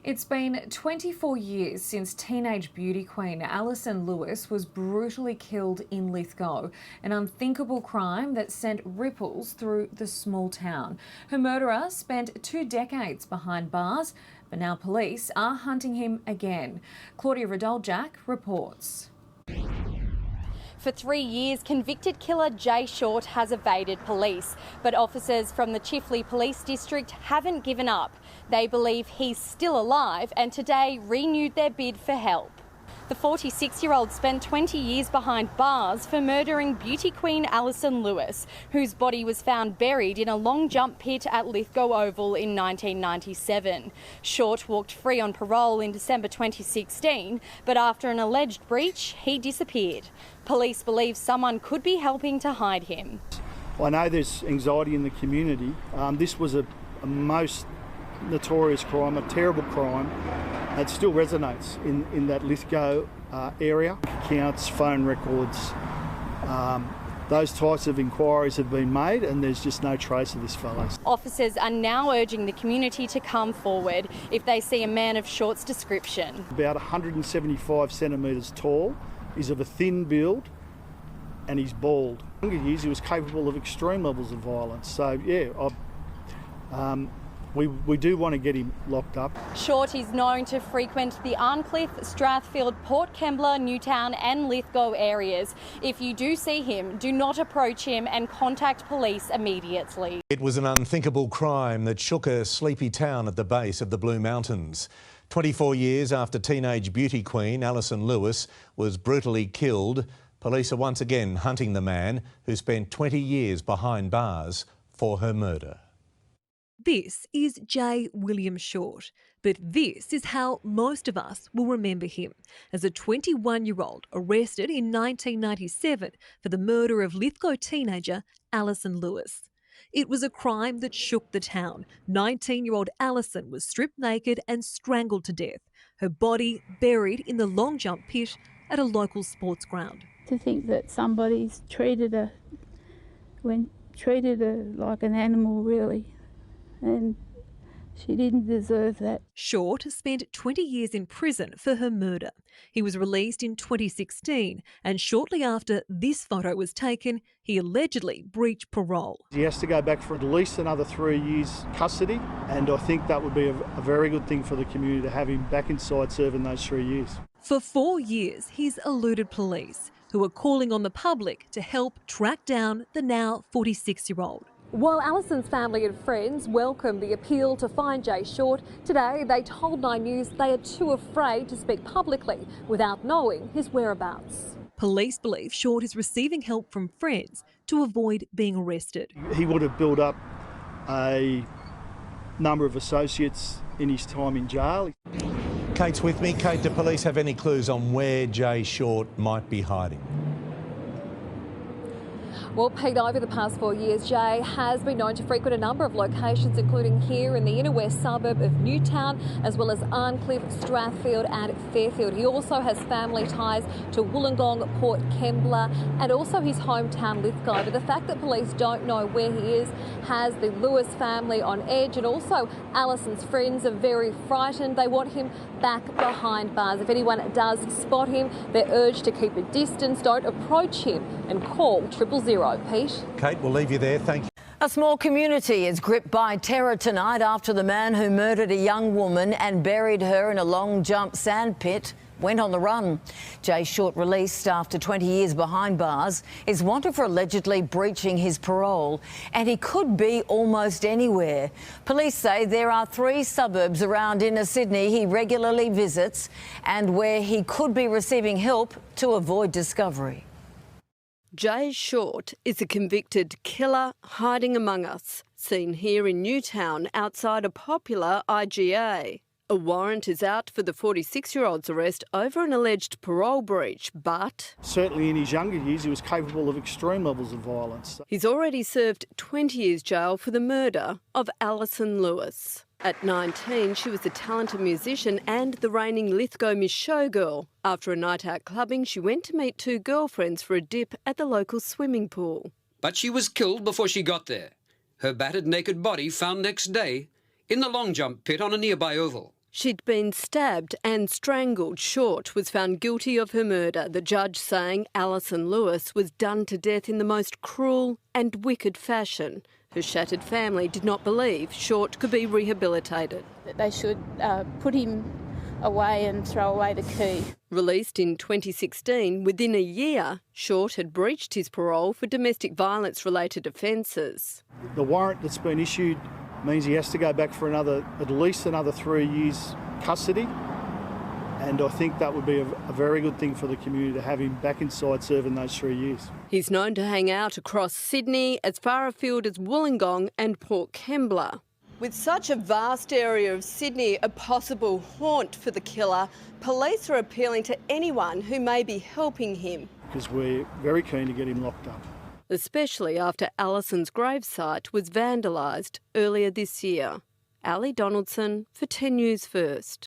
It's been 24 years since teenage beauty queen Alison Lewis was brutally killed in Lithgow, an unthinkable crime that sent ripples through the small town. Her murderer spent 2 decades behind bars, but now police are hunting him again. Claudia Radoljak reports. For 3 years, convicted killer Jay Short has evaded police, but officers from the Chifley Police District haven't given up. They believe he's still alive and today renewed their bid for help. The 46-year-old spent 20 years behind bars for murdering beauty queen Alison Lewis, whose body was found buried in a long jump pit at Lithgow Oval in 1997. Short walked free on parole in December 2016, but after an alleged breach, he disappeared. Police believe someone could be helping to hide him. I know there's anxiety in the community. This was a most notorious crime, a terrible crime. It still resonates in that Lithgow area. Accounts, phone records, those types of inquiries have been made and there's just no trace of this fellow. Officers are now urging the community to come forward if they see a man of Short's description. About 175 centimetres tall, he's of a thin build and he's bald. In younger years he was capable of extreme levels of violence, so yeah, we do want to get him locked up. Short is known to frequent the Arncliffe, Strathfield, Port Kembla, Newtown and Lithgow areas. If you do see him, do not approach him and contact police immediately. It was an unthinkable crime that shook a sleepy town at the base of the Blue Mountains. 24 years after teenage beauty queen Alison Lewis was brutally killed, police are once again hunting the man who spent 20 years behind bars for her murder. This is J. William Short, but this is how most of us will remember him, as a 21-year-old arrested in 1997 for the murder of Lithgow teenager Alison Lewis. It was a crime that shook the town. 19-year-old Alison was stripped naked and strangled to death, her body buried in the long jump pit at a local sports ground. To think that somebody's treated her like an animal, really. And she didn't deserve that. Short spent 20 years in prison for her murder. He was released in 2016 and shortly after this photo was taken, he allegedly breached parole. He has to go back for at least another 3 years custody, and I think that would be a very good thing for the community to have him back inside serving those 3 years. For 4 years, he's eluded police, who are calling on the public to help track down the now 46-year-old. While Alison's family and friends welcomed the appeal to find Jay Short, today they told 9 News they are too afraid to speak publicly without knowing his whereabouts. Police believe Short is receiving help from friends to avoid being arrested. He would have built up a number of associates in his time in jail. Kate's with me. Kate, do police have any clues on where Jay Short might be hiding? Well, Pete, over the past 4 years, Jay has been known to frequent a number of locations, including here in the inner west suburb of Newtown, as well as Arncliffe, Strathfield and Fairfield. He also has family ties to Wollongong, Port Kembla and also his hometown Lithgow. But the fact that police don't know where he is has the Lewis family on edge, and also Alison's friends are very frightened. They want him back behind bars. If anyone does spot him, they're urged to keep a distance, don't approach him and call 000. Pete? Kate, we'll leave you there. Thank you. A small community is gripped by terror tonight after the man who murdered a young woman and buried her in a long jump sand pit went on the run. Jay Short, released after 20 years behind bars, is wanted for allegedly breaching his parole, and he could be almost anywhere. Police say there are 3 suburbs around inner Sydney he regularly visits and where he could be receiving help to avoid discovery. Jay Short is a convicted killer hiding among us, seen here in Newtown outside a popular IGA. A warrant is out for the 46-year-old's arrest over an alleged parole breach, but Certainly in his younger years he was capable of extreme levels of violence. he's already served 20 years jail for the murder of Alison Lewis. At 19, she was a talented musician and the reigning Lithgow Miss Showgirl. After a night out clubbing, she went to meet 2 girlfriends for a dip at the local swimming pool. But she was killed before she got there. Her battered naked body found next day in the long jump pit on a nearby oval. She'd been stabbed and strangled. Short was found guilty of her murder, the judge saying Alison Lewis was done to death in the most cruel and wicked fashion. Her shattered family did not believe Short could be rehabilitated. They should put him away and throw away the key. Released in 2016, within a year, Short had breached his parole for domestic violence-related offences. The warrant that's been issued means he has to go back for at least another 3 years custody, and I think that would be a very good thing for the community to have him back inside serving those 3 years. He's known to hang out across Sydney, as far afield as Wollongong and Port Kembla. With such a vast area of Sydney a possible haunt for the killer, police are appealing to anyone who may be helping him. Because we're very keen to get him locked up. Especially after Alison's gravesite was vandalised earlier this year. Ali Donaldson for 10 News First.